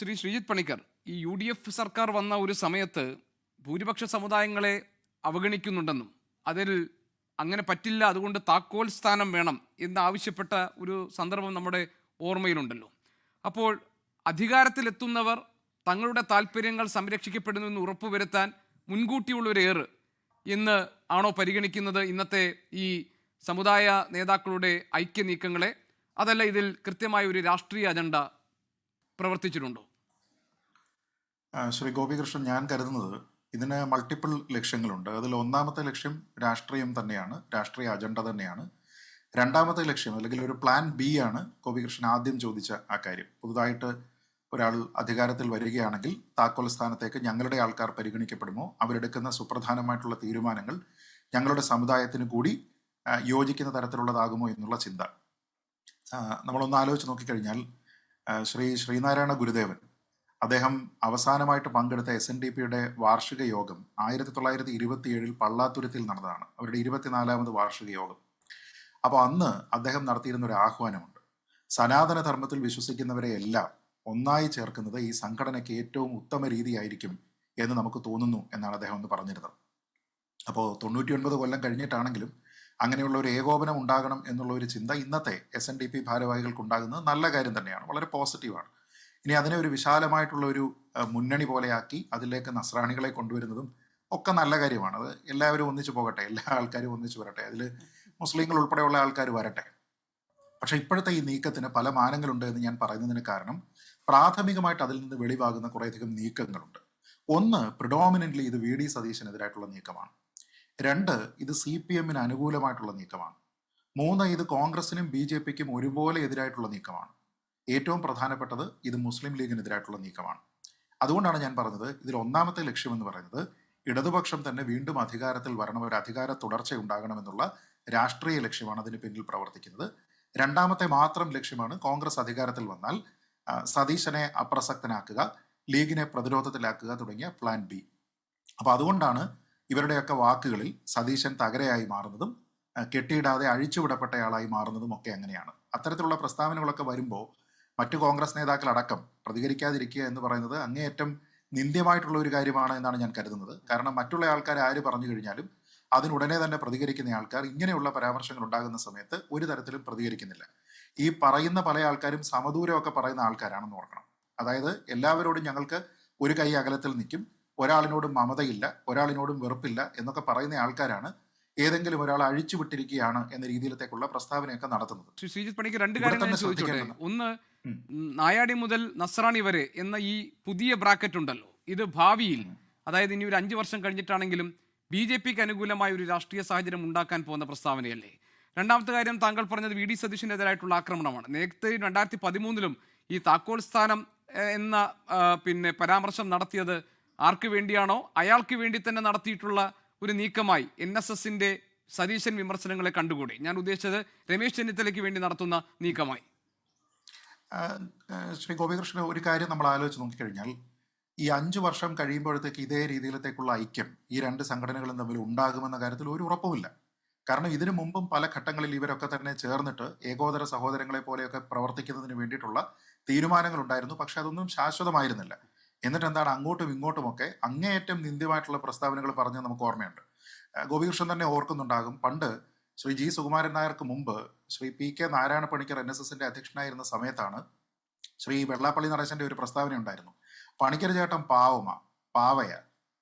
ശ്രീ ശ്രീജിത്ത് പണിക്കർ, ഈ UDF സർക്കാർ വന്ന ഒരു സമയത്ത് ഭൂരിപക്ഷ സമുദായങ്ങളെ അവഗണിക്കുന്നുണ്ടെന്നും അതിൽ അങ്ങനെ പറ്റില്ല, അതുകൊണ്ട് താക്കോൽ സ്ഥാനം വേണം എന്നാവശ്യപ്പെട്ട ഒരു സന്ദർഭം നമ്മുടെ ഓർമ്മയിലുണ്ടല്ലോ. അപ്പോൾ അധികാരത്തിലെത്തുന്നവർ തങ്ങളുടെ താല്പര്യങ്ങൾ സംരക്ഷിക്കപ്പെടുന്നുവെന്ന് ഉറപ്പുവരുത്താൻ മുൻകൂട്ടിയുള്ളൊരു ഏറ് എന്ന് ആണോ പരിഗണിക്കുന്നത് ഇന്നത്തെ ഈ സമുദായ നേതാക്കളുടെ ഐക്യ നീക്കങ്ങളെ? അതല്ല ഇതിൽ കൃത്യമായ ഒരു രാഷ്ട്രീയ അജണ്ട പ്രവർത്തിച്ചിട്ടുണ്ടോ? ശ്രീ ഗോപികൃഷ്ണൻ, ഞാൻ കരുതുന്നത് ഇതിന് മൾട്ടിപ്പിൾ ലക്ഷ്യങ്ങളുണ്ട്. അതിൽ ഒന്നാമത്തെ ലക്ഷ്യം രാഷ്ട്രീയം തന്നെയാണ്, രാഷ്ട്രീയ അജണ്ട തന്നെയാണ്. രണ്ടാമത്തെ ലക്ഷ്യം അല്ലെങ്കിൽ ഒരു പ്ലാൻ ബി ആണ് ഗോപികൃഷ്ണൻ ആദ്യം ചോദിച്ച ആ കാര്യം. പുതുതായിട്ട് ഒരാൾ അധികാരത്തിൽ വരികയാണെങ്കിൽ താക്കോൽ സ്ഥാനത്തേക്ക് ഞങ്ങളുടെ ആൾക്കാർ പരിഗണിക്കപ്പെടുമോ, അവരെടുക്കുന്ന സുപ്രധാനമായിട്ടുള്ള തീരുമാനങ്ങൾ ഞങ്ങളുടെ സമുദായത്തിന് കൂടി യോജിക്കുന്ന തരത്തിലുള്ളതാകുമോ എന്നുള്ള ചിന്ത. നമ്മളൊന്ന് ആലോചിച്ച് നോക്കിക്കഴിഞ്ഞാൽ ശ്രീനാരായണ ഗുരുദേവൻ അദ്ദേഹം അവസാനമായിട്ട് പങ്കെടുത്ത SNDPയുടെ വാർഷിക യോഗം 1927 പള്ളാത്തുരുത്തിൽ നടന്നതാണ്, അവരുടെ 24ാമത് വാർഷിക യോഗം. അപ്പോൾ അന്ന് അദ്ദേഹം നടത്തിയിരുന്ന ഒരു ആഹ്വാനമുണ്ട്. സനാതന ധർമ്മത്തിൽ വിശ്വസിക്കുന്നവരെ എല്ലാം ഒന്നായി ചേർക്കുന്നത് ഈ സംഘടനയ്ക്ക് ഏറ്റവും ഉത്തമ രീതിയായിരിക്കും എന്ന് നമുക്ക് തോന്നുന്നു എന്നാണ് അദ്ദേഹം അന്ന് പറഞ്ഞിരുന്നത്. അപ്പോൾ 99 കൊല്ലം കഴിഞ്ഞിട്ടാണെങ്കിലും അങ്ങനെയുള്ള ഒരു ഏകോപനം ഉണ്ടാകണം എന്നുള്ള ഒരു ചിന്ത ഇന്നത്തെ SNDP ഭാരവാഹികൾക്ക് ഉണ്ടാകുന്നത് നല്ല കാര്യം തന്നെയാണ്, വളരെ പോസിറ്റീവാണ്. ഇനി അതിനെ ഒരു വിശാലമായിട്ടുള്ള ഒരു മുന്നണി പോലെയാക്കി അതിലേക്ക് നസ്രാണികളെ കൊണ്ടുവരുന്നതും ഒക്കെ നല്ല കാര്യമാണ്. അത് എല്ലാവരും ഒന്നിച്ചു പോകട്ടെ, എല്ലാ ആൾക്കാരും ഒന്നിച്ചു വരട്ടെ, അതിൽ മുസ്ലിങ്ങൾ ഉൾപ്പെടെയുള്ള ആൾക്കാർ വരട്ടെ. പക്ഷേ ഇപ്പോഴത്തെ ഈ നീക്കത്തിന് പല മാനങ്ങളുണ്ട് എന്ന് ഞാൻ പറയുന്നതിന് കാരണം പ്രാഥമികമായിട്ട് അതിൽ നിന്ന് വെളിവാകുന്ന കുറേയധികം നീക്കങ്ങളുണ്ട്. ഒന്ന്, പ്രിഡോമിനൻ്റ്ലി ഇത് VD സതീശനെതിരായിട്ടുള്ള നീക്കമാണ്. 2, ഇത് CPMന് അനുകൂലമായിട്ടുള്ള നീക്കമാണ്. 3, ഇത് കോൺഗ്രസിനും BJPക്കും ഒരുപോലെ എതിരായിട്ടുള്ള നീക്കമാണ്. ഏറ്റവും പ്രധാനപ്പെട്ടത് ഇത് മുസ്ലിം ലീഗിനെതിരായിട്ടുള്ള നീക്കമാണ്. അതുകൊണ്ടാണ് ഞാൻ പറഞ്ഞത് ഇതിൽ ഒന്നാമത്തെ ലക്ഷ്യമെന്ന് പറയുന്നത് ഇടതുപക്ഷം തന്നെ വീണ്ടും അധികാരത്തിൽ വരണം, ഒരു അധികാര തുടർച്ച ഉണ്ടാകണമെന്നുള്ള രാഷ്ട്രീയ ലക്ഷ്യമാണ് അതിന് പിന്നിൽ പ്രവർത്തിക്കുന്നത്. രണ്ടാമത്തെ മാത്രം ലക്ഷ്യമാണ് കോൺഗ്രസ് അധികാരത്തിൽ വന്നാൽ സതീശനെ അപ്രസക്തനാക്കുക, ലീഗിനെ പ്രതിരോധത്തിലാക്കുക തുടങ്ങിയ പ്ലാൻ ബി. അപ്പോൾ അതുകൊണ്ടാണ് ഇവരുടെയൊക്കെ വാക്കുകളിൽ സതീശൻ തകരയായി മാറുന്നതും കെട്ടിയിടാതെ അഴിച്ചുവിടപ്പെട്ടയാളായി മാറുന്നതും ഒക്കെ അങ്ങനെയാണ്. അത്തരത്തിലുള്ള പ്രസ്താവനകളൊക്കെ വരുമ്പോൾ മറ്റു കോൺഗ്രസ് നേതാക്കളടക്കം പ്രതികരിക്കാതിരിക്കുക എന്ന് പറയുന്നത് അങ്ങേയറ്റം നിന്ദ്യമായിട്ടുള്ള ഒരു കാര്യമാണ് എന്നാണ് ഞാൻ കരുതുന്നത്. കാരണം മറ്റുള്ള ആൾക്കാർ ആര് പറഞ്ഞു കഴിഞ്ഞാലും അതിനുടനെ തന്നെ പ്രതികരിക്കുന്ന ആൾക്കാർ ഇങ്ങനെയുള്ള പരാമർശങ്ങൾ ഉണ്ടാകുന്ന സമയത്ത് ഒരു തരത്തിലും പ്രതികരിക്കുന്നില്ല. ഈ പറയുന്ന പല ആൾക്കാരും സമദൂരമൊക്കെ പറയുന്ന ആൾക്കാരാണെന്ന് ഓർക്കണം. അതായത് എല്ലാവരോടും ഞങ്ങൾക്ക് ഒരു കൈ അകലത്തിൽ നിൽക്കും, ഒരാളിനോടും മമതയില്ല, ഒരാളിനോടും വെറുപ്പില്ല എന്നൊക്കെ പറയുന്ന ആൾക്കാരാണ് ഏതെങ്കിലും ഒരാൾ അഴിച്ചുവിട്ടിരിക്കുകയാണ് എന്ന രീതിയിലത്തേക്കുള്ള പ്രസ്താവനയൊക്കെ നടത്തുന്നത്. ശ്രീജിത്ത് പണിക്ക് രണ്ട് കാര്യങ്ങൾ ചോദിച്ചോട്ടെ. ഒന്ന്, നായാടി മുതൽ നസ്രാണി വരെ എന്ന ഈ പുതിയ ബ്രാക്കറ്റ് ഉണ്ടല്ലോ, ഇത് ഭാവിയിൽ, അതായത് ഇനി ഒരു 5 വർഷം കഴിഞ്ഞിട്ടാണെങ്കിലും BJPക്ക് അനുകൂലമായ ഒരു രാഷ്ട്രീയ സാഹചര്യം ഉണ്ടാക്കാൻ പോകുന്ന പ്രസ്താവനയല്ലേ? രണ്ടാമത്തെ കാര്യം, താങ്കൾ പറഞ്ഞത് VD സതീശനെതിരായിട്ടുള്ള ആക്രമണമാണ്. നേരത്തെ 2013 ഈ താക്കോൽ സ്ഥാനം എന്ന പരാമർശം നടത്തിയത് ആർക്ക് വേണ്ടിയാണോ അയാൾക്ക് വേണ്ടി തന്നെ നടത്തിയിട്ടുള്ള ഒരു നീക്കമായി NSSന്റെ സതീശൻ വിമർശനങ്ങളെ കണ്ടുകൂടി? ഞാൻ ഉദ്ദേശിച്ചത് രമേശ് ചെന്നിത്തലയ്ക്ക് വേണ്ടി നടത്തുന്ന നീക്കമായി. ശ്രീ ഗോപികൃഷ്ണൻ, ഒരു കാര്യം നമ്മൾ ആലോചിച്ച് നോക്കിക്കഴിഞ്ഞാൽ ഈ 5 വർഷം കഴിയുമ്പോഴത്തേക്ക് ഇതേ രീതിയിലത്തേക്കുള്ള ഐക്യം ഈ രണ്ട് സംഘടനകളും തമ്മിൽ ഉണ്ടാകുമെന്ന കാര്യത്തിൽ ഒരു ഉറപ്പുമില്ല. കാരണം ഇതിനു മുമ്പും പല ഘട്ടങ്ങളിൽ ഇവരൊക്കെ തന്നെ ചേർന്നിട്ട് ഏകോദര സഹോദരങ്ങളെ പോലെയൊക്കെ പ്രവർത്തിക്കുന്നതിന് വേണ്ടിയിട്ടുള്ള തീരുമാനങ്ങൾ ഉണ്ടായിരുന്നു. പക്ഷെ അതൊന്നും ശാശ്വതമായിരുന്നില്ല. എന്നിട്ട് എന്താണ്, അങ്ങോട്ടും ഇങ്ങോട്ടുമൊക്കെ അങ്ങേയറ്റം നിന്ദ്യമായിട്ടുള്ള പ്രസ്താവനകൾ പറഞ്ഞ് നമുക്ക് ഓർമ്മയുണ്ട്. ഗോപികൃഷ്ണൻ തന്നെ ഓർക്കുന്നുണ്ടാകും, പണ്ട് ശ്രീ G. സുകുമാരൻ നായർക്ക് മുമ്പ് ശ്രീ PK നാരായണ പണിക്കർ NSSന്റെ അധ്യക്ഷനായിരുന്ന സമയത്താണ് ശ്രീ വെള്ളാപ്പള്ളി നടേശന്റെ ഒരു പ്രസ്താവന ഉണ്ടായിരുന്നു. പണിക്കർ ചേട്ടൻ പാവയ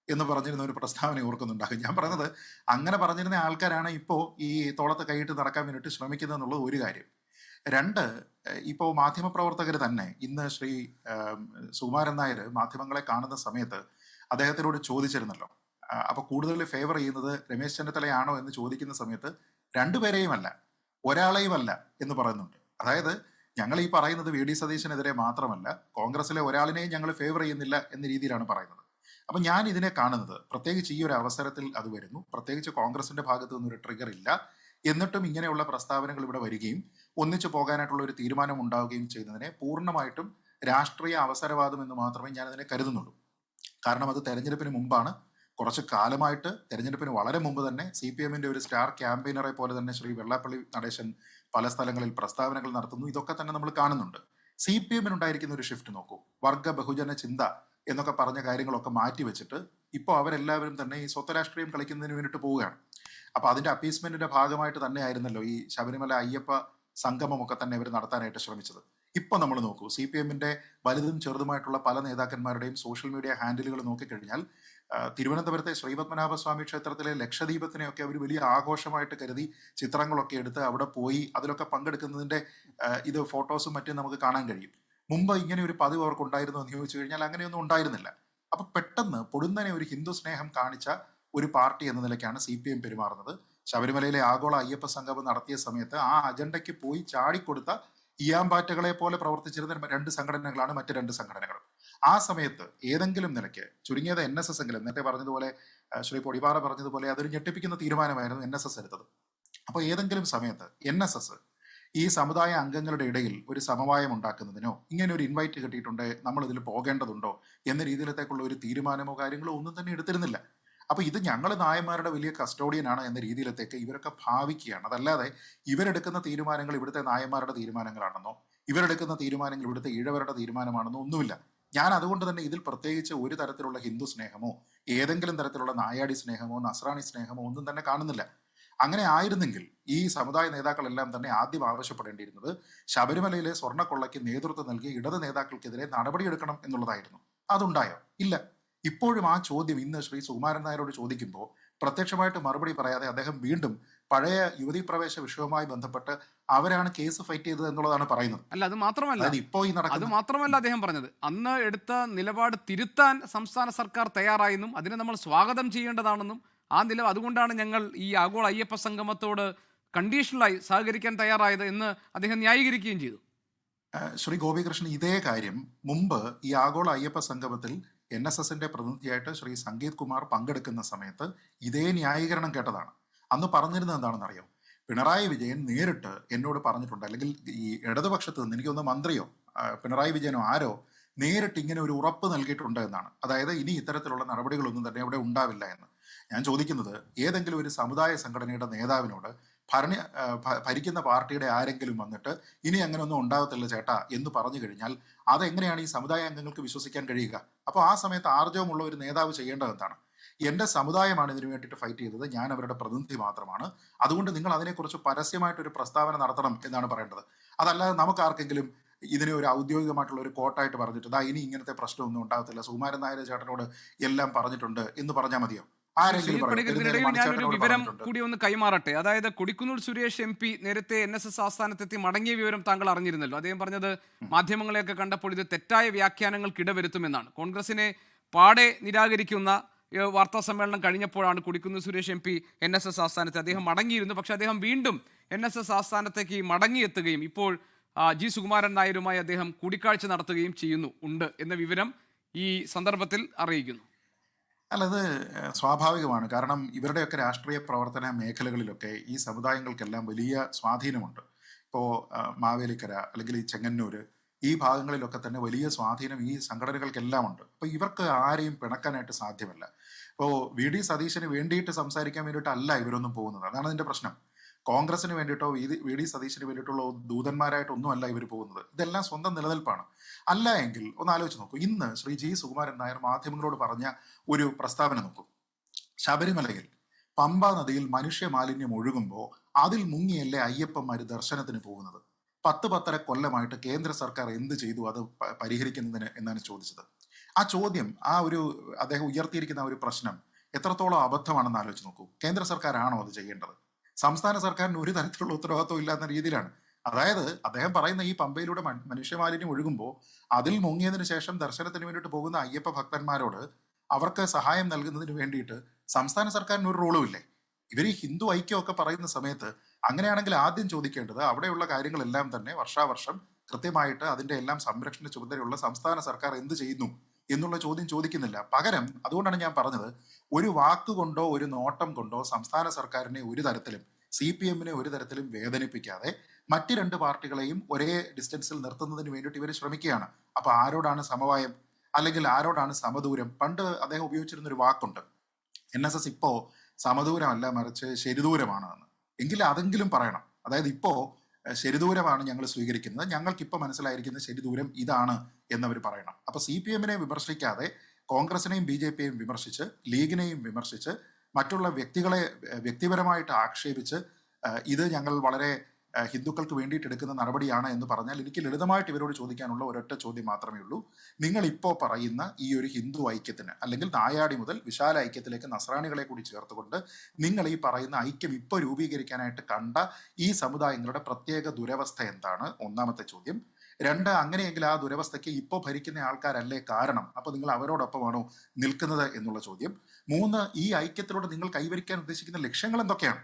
എന്ന് പറഞ്ഞിരുന്ന ഒരു പ്രസ്താവന ഓർക്കുന്നുണ്ടാകും. ഞാൻ പറഞ്ഞത് അങ്ങനെ പറഞ്ഞിരുന്ന ആൾക്കാരാണ് ഇപ്പോൾ ഈ തോളത്ത് കൈയിട്ട് നടക്കാൻ വേണ്ടിയിട്ട് ശ്രമിക്കുന്നത് എന്നുള്ളത് ഒരു കാര്യം. 2, ഇപ്പോൾ മാധ്യമപ്രവർത്തകർ തന്നെ ഇന്ന് ശ്രീ സുകുമാരൻ നായർ മാധ്യമങ്ങളെ കാണുന്ന സമയത്ത് അദ്ദേഹത്തിനോട് ചോദിച്ചിരുന്നല്ലോ, അപ്പോൾ കൂടുതൽ ഫേവർ ചെയ്യുന്നത് രമേശ് ചെന്നിത്തലയാണോ എന്ന് ചോദിക്കുന്ന സമയത്ത് രണ്ടുപേരെയും അല്ല, ഒരാളെയും അല്ല എന്ന് പറയുന്നുണ്ട്. അതായത് ഞങ്ങൾ ഈ പറയുന്നത് VD സതീശനെതിരെ മാത്രമല്ല, കോൺഗ്രസിലെ ഒരാളിനെയും ഞങ്ങൾ ഫേവർ ചെയ്യുന്നില്ല എന്ന രീതിയിലാണ് പറയുന്നത്. അപ്പം ഞാൻ ഇതിനെ കാണുന്നത്, പ്രത്യേകിച്ച് ഈ ഒരു അവസരത്തിൽ അത് വരുന്നു, പ്രത്യേകിച്ച് കോൺഗ്രസിന്റെ ഭാഗത്തു നിന്നൊരു ട്രിഗർ ഇല്ല, എന്നിട്ടും ഇങ്ങനെയുള്ള പ്രസ്താവനകൾ ഇവിടെ വരികയും ഒന്നിച്ചു പോകാനായിട്ടുള്ള ഒരു തീരുമാനം ഉണ്ടാവുകയും ചെയ്യുന്നതിനെ പൂർണ്ണമായിട്ടും രാഷ്ട്രീയ അവസരവാദം എന്ന് മാത്രമേ ഞാൻ അതിനെ കരുതുന്നുള്ളൂ. കാരണം അത് തെരഞ്ഞെടുപ്പിന് മുമ്പാണ്, കുറച്ച് കാലമായിട്ട് തെരഞ്ഞെടുപ്പിന് വളരെ മുമ്പ് തന്നെ CPMന്റെ ഒരു സ്റ്റാർ ക്യാമ്പയിനറെ പോലെ തന്നെ ശ്രീ വെള്ളാപ്പള്ളി നടേശൻ പല സ്ഥലങ്ങളിൽ പ്രസ്താവനകൾ നടത്തുന്നു. ഇതൊക്കെ തന്നെ നമ്മൾ കാണുന്നുണ്ട്. CPM ഉണ്ടായിരിക്കുന്ന ഒരു ഷിഫ്റ്റ് നോക്കൂ. വർഗ ബഹുജന ചിന്ത എന്നൊക്കെ പറഞ്ഞ കാര്യങ്ങളൊക്കെ മാറ്റി വെച്ചിട്ട് ഇപ്പോൾ അവരെല്ലാവരും തന്നെ ഈ സ്വത്ത് രാഷ്ട്രീയം കളിക്കുന്നതിന് വേണ്ടിയിട്ട് പോവുകയാണ്. അപ്പൊ അതിന്റെ അപ്പീസ്മെന്റിന്റെ ഭാഗമായിട്ട് തന്നെ ആയിരുന്നല്ലോ ഈ ശബരിമല അയ്യപ്പ സംഗമമൊക്കെ തന്നെ ഇവർ നടത്താനായിട്ട് ശ്രമിച്ചത്. ഇപ്പൊ നമ്മൾ നോക്കൂ, CPM-ന്റെ വലുതും ചെറുതുമായിട്ടുള്ള പല നേതാക്കന്മാരുടെയും സോഷ്യൽ മീഡിയ ഹാൻഡിലുകൾ നോക്കിക്കഴിഞ്ഞാൽ തിരുവനന്തപുരത്തെ ശ്രീപത്മനാഭസ്വാമി ക്ഷേത്രത്തിലെ ലക്ഷദീപത്തിനെയൊക്കെ അവർ വലിയ ആഘോഷമായിട്ട് കരുതി ചിത്രങ്ങളൊക്കെ എടുത്ത് അവിടെ പോയി അതിലൊക്കെ പങ്കെടുക്കുന്നതിന്റെ ഇത് ഫോട്ടോസും മറ്റും നമുക്ക് കാണാൻ കഴിയും. മുമ്പ് ഇങ്ങനെ ഒരു പതിവ് അവർക്ക് ഉണ്ടായിരുന്നു എന്ന് ചോദിച്ചു കഴിഞ്ഞാൽ അങ്ങനെയൊന്നും ഉണ്ടായിരുന്നില്ല. അപ്പൊ പെട്ടെന്ന് പൊടുന്നനെ ഒരു ഹിന്ദു സ്നേഹം കാണിച്ച ഒരു പാർട്ടി എന്ന നിലയ്ക്കാണ് CPM പെരുമാറുന്നത്. ശബരിമലയിലെ ആഗോള അയ്യപ്പ സംഗമം നടത്തിയ സമയത്ത് ആ അജണ്ടയ്ക്ക് പോയി ചാടിക്കൊടുത്ത ഇയാമ്പാറ്റകളെ പോലെ പ്രവർത്തിച്ചിരുന്ന രണ്ട് സംഘടനകളാണ് മറ്റ് രണ്ട് സംഘടനകൾ. ആ സമയത്ത് ഏതെങ്കിലും നിലയ്ക്ക് ചുരുങ്ങിയത് NSS എങ്കിലും, നേരത്തെ പറഞ്ഞതുപോലെ ശ്രീ പൊടിപാറ പറഞ്ഞതുപോലെ അതൊരു ഞെട്ടിപ്പിക്കുന്ന തീരുമാനമായിരുന്നു NSS എടുത്തത്. അപ്പോൾ ഏതെങ്കിലും സമയത്ത് NSS ഈ സമുദായ അംഗങ്ങളുടെ ഇടയിൽ ഒരു സമവായം ഉണ്ടാക്കുന്നതിനോ ഇങ്ങനെ ഒരു ഇൻവൈറ്റ് കിട്ടിയിട്ടുണ്ട് നമ്മൾ ഇതിൽ പോകേണ്ടതുണ്ടോ എന്ന രീതിയിലത്തേക്കുള്ള ഒരു തീരുമാനമോ കാര്യങ്ങളോ ഒന്നും തന്നെ എടുത്തിരുന്നില്ല. അപ്പൊ ഇത് ഞങ്ങൾ നായന്മാരുടെ വലിയ കസ്റ്റോഡിയനാണ് എന്ന രീതിയിലത്തേക്ക് ഇവരൊക്കെ ഭാവിക്കുകയാണ്. അതല്ലാതെ ഇവരെടുക്കുന്ന തീരുമാനങ്ങൾ ഇവിടുത്തെ നായന്മാരുടെ തീരുമാനങ്ങളാണെന്നോ ഇവരെടുക്കുന്ന തീരുമാനങ്ങൾ ഇവിടുത്തെ ഈഴവരുടെ തീരുമാനമാണെന്നോ ഒന്നുമില്ല. ഞാൻ അതുകൊണ്ട് തന്നെ ഇതിൽ പ്രത്യേകിച്ച് ഒരു തരത്തിലുള്ള ഹിന്ദു സ്നേഹമോ ഏതെങ്കിലും തരത്തിലുള്ള നായാടി സ്നേഹമോ നസ്രാണി സ്നേഹമോ ഒന്നും തന്നെ കാണുന്നില്ല. അങ്ങനെ ആയിരുന്നെങ്കിൽ ഈ സമുദായ നേതാക്കളെല്ലാം തന്നെ ആദ്യം ആവശ്യപ്പെടേണ്ടിയിരുന്നത് ശബരിമലയിലെ സ്വർണ്ണക്കൊള്ളയ്ക്ക് നേതൃത്വം നൽകിയ ഇടത് നേതാക്കൾക്കെതിരെ നടപടിയെടുക്കണം എന്നുള്ളതായിരുന്നു. അതുണ്ടായോ? ഇല്ല. ഇപ്പോഴും ആ ചോദ്യം ഇന്ന് ശ്രീ സുകുമാരൻ നായരോട് ചോദിക്കുമ്പോൾ പ്രത്യക്ഷമായിട്ട് മറുപടി പറയാതെ അദ്ദേഹം വീണ്ടും പഴയ യുവതീ പ്രവേശ വിഷയവുമായി ബന്ധപ്പെട്ട് അവരാണ് കേസ് ഫൈറ്റ് ചെയ്തത് എന്നുള്ളതാണ് പറയുന്നത്. അല്ല, അത് മാത്രമല്ല അത് മാത്രമല്ല അദ്ദേഹം പറഞ്ഞത്, അന്ന് എടുത്ത നിലപാട് തിരുത്താൻ സംസ്ഥാന സർക്കാർ തയ്യാറായെന്നും അതിനെ നമ്മൾ സ്വാഗതം ചെയ്യേണ്ടതാണെന്നും അതുകൊണ്ടാണ് ഞങ്ങൾ ഈ ആഗോള അയ്യപ്പ സംഗമത്തോട് കണ്ടീഷണലായി സഹകരിക്കാൻ തയ്യാറായത് എന്ന് അദ്ദേഹം ന്യായീകരിക്കുകയും ചെയ്തു. ശ്രീ ഗോപികൃഷ്ണൻ ഇതേ കാര്യം മുമ്പ് ഈ ആഗോള അയ്യപ്പ സംഗമത്തിൽ NSS-ന്റെ പ്രതിനിധിയായിട്ട് ശ്രീ സംഗീത് കുമാർ പങ്കെടുക്കുന്ന സമയത്ത് ഇതേ ന്യായീകരണം കേട്ടതാണ്. അന്ന് പറഞ്ഞിരുന്നത് എന്താണെന്നറിയോ? പിണറായി വിജയൻ നേരിട്ട് എന്നോട് പറഞ്ഞിട്ടുണ്ട്, അല്ലെങ്കിൽ ഈ ഇടതുപക്ഷത്ത് നിന്ന് എനിക്കൊന്ന് മന്ത്രിയോ പിണറായി വിജയനോ ആരോ നേരിട്ട് ഇങ്ങനെ ഒരു ഉറപ്പ് നൽകിയിട്ടുണ്ട് എന്നാണ്. അതായത് ഇനി ഇത്തരത്തിലുള്ള നടപടികളൊന്നും തന്നെ അവിടെ ഉണ്ടാവില്ല എന്ന്. ഞാൻ ചോദിക്കുന്നത്, ഏതെങ്കിലും ഒരു സമുദായ സംഘടനയുടെ നേതാവിനോട് ഭരിക്കുന്ന പാർട്ടിയുടെ ആരെങ്കിലും വന്നിട്ട് ഇനി അങ്ങനെ ഒന്നും ഉണ്ടാകത്തില്ല ചേട്ടാ എന്ന് പറഞ്ഞു കഴിഞ്ഞാൽ അതെങ്ങനെയാണ് ഈ സമുദായ അംഗങ്ങൾക്ക് വിശ്വസിക്കാൻ കഴിയുക? അപ്പോൾ ആ സമയത്ത് ആർജവമുള്ള ഒരു നേതാവ് ചെയ്യേണ്ടത് എന്താണ്? എൻ്റെ സമുദായമാണ് ഇതിനു വേണ്ടിയിട്ട് ഫൈറ്റ് ചെയ്തത്, ഞാൻ അവരുടെ പ്രതിനിധി മാത്രമാണ്, അതുകൊണ്ട് നിങ്ങൾ അതിനെക്കുറിച്ച് പരസ്യമായിട്ടൊരു പ്രസ്താവന നടത്തണം എന്നാണ് പറയേണ്ടത്. അതല്ലാതെ നമുക്ക് ആർക്കെങ്കിലും ഇതിനെ ഒരു ഔദ്യോഗികമായിട്ടുള്ള ഒരു കോട്ടായിട്ട് പറഞ്ഞിട്ട് ഇനി ഇങ്ങനത്തെ പ്രശ്നമൊന്നും ഉണ്ടാകത്തില്ല, സുകുമാരൻ നായർ ചേട്ടനോട് എല്ലാം പറഞ്ഞിട്ടുണ്ട് എന്ന് പറഞ്ഞാൽ മതിയോ? ഞാനൊരു വിവരം കൂടി ഒന്ന് കൈമാറട്ടെ. അതായത് കൊടിക്കുന്നിൽ സുരേഷ് MP നേരത്തെ NSS ആസ്ഥാനത്തെത്തി മടങ്ങിയ വിവരം താങ്കൾ അറിഞ്ഞിരുന്നല്ലോ. അദ്ദേഹം പറഞ്ഞത് മാധ്യമങ്ങളെയൊക്കെ കണ്ടപ്പോൾ ഇത് തെറ്റായ വ്യാഖ്യാനങ്ങൾക്ക് ഇടവരുത്തുമെന്നാണ്. കോൺഗ്രസിനെ പാടെ നിരാകരിക്കുന്ന വാർത്താ സമ്മേളനം കഴിഞ്ഞപ്പോഴാണ് കൊടിക്കുന്നിൽ സുരേഷ് MP NSS ആസ്ഥാനത്ത് അദ്ദേഹം മടങ്ങിയിരുന്നു. പക്ഷെ അദ്ദേഹം വീണ്ടും NSS ആസ്ഥാനത്തേക്ക് മടങ്ങിയെത്തുകയും ഇപ്പോൾ G. സുകുമാരൻ നായരുമായി അദ്ദേഹം കൂടിക്കാഴ്ച നടത്തുകയും ഉണ്ട് എന്ന വിവരം ഈ സന്ദർഭത്തിൽ അറിയിക്കുന്നു. അല്ല, അത് സ്വാഭാവികമാണ്. കാരണം ഇവരുടെയൊക്കെ രാഷ്ട്രീയ പ്രവർത്തന മേഖലകളിലൊക്കെ ഈ സമുദായങ്ങൾക്കെല്ലാം വലിയ സ്വാധീനമുണ്ട്. ഇപ്പോൾ മാവേലിക്കര അല്ലെങ്കിൽ ഈ ചെങ്ങന്നൂർ ഈ ഭാഗങ്ങളിലൊക്കെ തന്നെ വലിയ സ്വാധീനം ഈ സംഘടനകൾക്കെല്ലാം ഉണ്ട്. അപ്പോൾ ഇവർക്ക് ആരെയും പിണക്കാനായിട്ട് സാധ്യമല്ല. ഇപ്പോൾ VD സതീശന് വേണ്ടിയിട്ട് സംസാരിക്കാൻ വേണ്ടിയിട്ടല്ല ഇവരൊന്നും പോകുന്നത്. അതാണ് അതിൻ്റെ പ്രശ്നം. കോൺഗ്രസിന് വേണ്ടിയിട്ടോ VD സതീശന് വേണ്ടിയിട്ടുള്ള ദൂതന്മാരായിട്ടൊന്നും അല്ല ഇവർ പോകുന്നത്. ഇതെല്ലാം സ്വന്തം നിലനിൽപ്പാണ്. അല്ല എങ്കിൽ ഒന്ന് ആലോചിച്ച് നോക്കൂ. ഇന്ന് ശ്രീ G. സുകുമാരൻ നായർ മാധ്യമങ്ങളോട് പറഞ്ഞ ഒരു പ്രസ്താവന നോക്കൂ. ശബരിമലയിൽ പമ്പ നദിയിൽ മനുഷ്യ മാലിന്യം ഒഴുകുമ്പോൾ അതിൽ മുങ്ങിയല്ലേ അയ്യപ്പന്മാർ ദർശനത്തിന് പോകുന്നത്? 10-10.5 കൊല്ലമായിട്ട് കേന്ദ്ര സർക്കാർ എന്ത് ചെയ്തു അത് പരിഹരിക്കുന്നതിന് എന്നാണ് ചോദിച്ചത്. ആ ചോദ്യം, അദ്ദേഹം ഉയർത്തിയിരിക്കുന്ന ഒരു പ്രശ്നം എത്രത്തോളം അബദ്ധമാണെന്ന് ആലോചിച്ച് നോക്കൂ. കേന്ദ്ര സർക്കാരാണോ അത് ചെയ്യേണ്ടത്? സംസ്ഥാന സർക്കാരിന് ഒരു തരത്തിലുള്ള ഉത്തരവാദിത്വം ഇല്ലാത്ത രീതിയിലാണ്. അതായത് അദ്ദേഹം പറയുന്ന ഈ പമ്പയിലൂടെ മനുഷ്യമാലിന്യം ഒഴുകുമ്പോൾ അതിൽ മുങ്ങിയതിനു ശേഷം ദർശനത്തിന് വേണ്ടിയിട്ട് പോകുന്ന അയ്യപ്പ ഭക്തന്മാരോട് അവർക്ക് സഹായം നൽകുന്നതിന് വേണ്ടിയിട്ട് സംസ്ഥാന സർക്കാരിന് ഒരു റോളും ഇല്ലേ? ഇവർ ഈ ഹിന്ദു ഐക്യമൊക്കെ പറയുന്ന സമയത്ത് അങ്ങനെയാണെങ്കിൽ ആദ്യം ചോദിക്കേണ്ടത് അവിടെയുള്ള കാര്യങ്ങളെല്ലാം തന്നെ വർഷാവർഷം കൃത്യമായിട്ട് അതിന്റെ എല്ലാം സംരക്ഷണ ചുമതലയുള്ള സംസ്ഥാന സർക്കാർ എന്ത് ചെയ്യുന്നു എന്നുള്ള ചോദ്യം ചോദിക്കുന്നില്ല. പകരം അതുകൊണ്ടാണ് ഞാൻ പറഞ്ഞത്, ഒരു വാക്കുകൊണ്ടോ ഒരു നോട്ടം കൊണ്ടോ സംസ്ഥാന സർക്കാരിനെ ഒരു തരത്തിലും CPM-നെ ഒരു തരത്തിലും വേദനിപ്പിക്കാതെ മറ്റ് രണ്ട് പാർട്ടികളെയും ഒരേ ഡിസ്റ്റൻസിൽ നിർത്തുന്നതിന് വേണ്ടിയിട്ട് ഇവർ ശ്രമിക്കുകയാണ്. അപ്പൊ ആരോടാണ് സമവായം, അല്ലെങ്കിൽ ആരോടാണ് സമദൂരം? പണ്ട് അദ്ദേഹം ഉപയോഗിച്ചിരുന്നൊരു വാക്കുണ്ട്, NSS ഇപ്പോ സമദൂരമല്ല മറിച്ച് ശരിദൂരമാണ് എന്ന്. എങ്കിൽ അതെങ്കിലും പറയണം. അതായത് ഇപ്പോ ശരിദൂരമാണ് ഞങ്ങൾ സ്വീകരിക്കുന്നത്, ഞങ്ങൾക്കിപ്പോൾ മനസ്സിലായിരിക്കുന്ന ശരിദൂരം ഇതാണ് എന്നവർ പറയണം. അപ്പോൾ CPM-നെ വിമർശിക്കാതെ കോൺഗ്രസിനെയും BJP-യെയും വിമർശിച്ച്, ലീഗിനെയും വിമർശിച്ച്, മറ്റുള്ള വ്യക്തികളെ വ്യക്തിപരമായിട്ട് ആക്ഷേപിച്ച് ഇത് ഞങ്ങൾ വളരെ ഹിന്ദുക്കൾക്ക് വേണ്ടിയിട്ട് എടുക്കുന്ന നടപടിയാണ് എന്ന് പറഞ്ഞാൽ എനിക്ക് ലളിതമായിട്ട് ഇവരോട് ചോദിക്കാനുള്ള ഒരൊറ്റ ചോദ്യം മാത്രമേ ഉള്ളൂ. നിങ്ങൾ ഇപ്പോൾ പറയുന്ന ഈ ഒരു ഹിന്ദു ഐക്യത്തിന്, അല്ലെങ്കിൽ നായാടി മുതൽ വിശാല ഐക്യത്തിലേക്ക് നസ്രാണികളെ കൂടി ചേർത്തുകൊണ്ട് നിങ്ങൾ ഈ പറയുന്ന ഐക്യം ഇപ്പോൾ രൂപീകരിക്കാനായിട്ട് കണ്ട ഈ സമുദായങ്ങളുടെ പ്രത്യേക ദുരവസ്ഥ എന്താണ്? ഒന്നാമത്തെ ചോദ്യം. രണ്ട്, അങ്ങനെയെങ്കിൽ ആ ദുരവസ്ഥയ്ക്ക് ഇപ്പോൾ ഭരിക്കുന്ന ആൾക്കാരല്ലേ കാരണം? അപ്പോൾ നിങ്ങൾ അവരോടൊപ്പമാണോ നിൽക്കുന്നത് എന്നുള്ള ചോദ്യം. മൂന്ന്, ഈ ഐക്യത്തിലൂടെ നിങ്ങൾ കൈവരിക്കാൻ ഉദ്ദേശിക്കുന്ന ലക്ഷ്യങ്ങൾ എന്തൊക്കെയാണ്?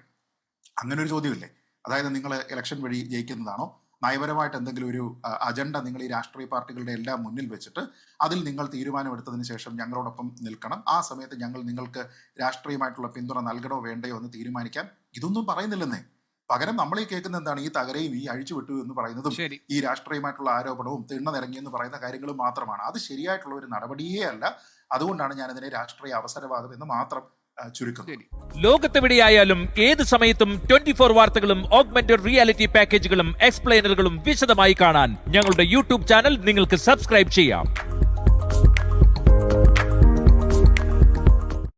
അങ്ങനെ ഒരു ചോദ്യമില്ലേ? അതായത് നിങ്ങൾ ഇലക്ഷൻ വഴി ജയിക്കുന്നതാണോ? നയപരമായിട്ട് എന്തെങ്കിലും ഒരു അജണ്ട നിങ്ങൾ ഈ രാഷ്ട്രീയ പാർട്ടികളുടെ എല്ലാം മുന്നിൽ വെച്ചിട്ട് അതിൽ നിങ്ങൾ തീരുമാനമെടുത്തതിന് ശേഷം ഞങ്ങളോടൊപ്പം നിൽക്കണം, ആ സമയത്ത് ഞങ്ങൾ നിങ്ങൾക്ക് രാഷ്ട്രീയമായിട്ടുള്ള പിന്തുണ നൽകണോ വേണ്ടയോ എന്ന് തീരുമാനിക്കാം, ഇതൊന്നും പറയുന്നില്ലെന്നേ. പകരം നമ്മൾ ഈ കേൾക്കുന്ന എന്താണ്? ഈ തകരയും ഈ അഴിച്ചുവിട്ടു എന്ന് പറയുന്നതും ഈ രാഷ്ട്രീയമായിട്ടുള്ള ആരോപണവും തിണ്ണ നിരങ്ങി എന്ന് പറയുന്ന കാര്യങ്ങളും മാത്രമാണ്. അത് ശരിയായിട്ടുള്ള ഒരു നടപടിയേ അല്ല. അതുകൊണ്ടാണ് ഞാനിതിനെ രാഷ്ട്രീയ അവസരവാദം എന്ന് മാത്രം ചുരുക്കുന്നത്. ലോകത്തെവിടെയായാലും ഏത് സമയത്തും 24 വാർത്തകളും ഓഗ്മെന്റഡ് റിയാലിറ്റി പാക്കേജുകളും എക്സ്പ്ലെയിനറുകളും വിശദമായി കാണാൻ ഞങ്ങളുടെ YouTube ചാനൽ നിങ്ങൾക്ക് സബ്സ്ക്രൈബ് ചെയ്യാം.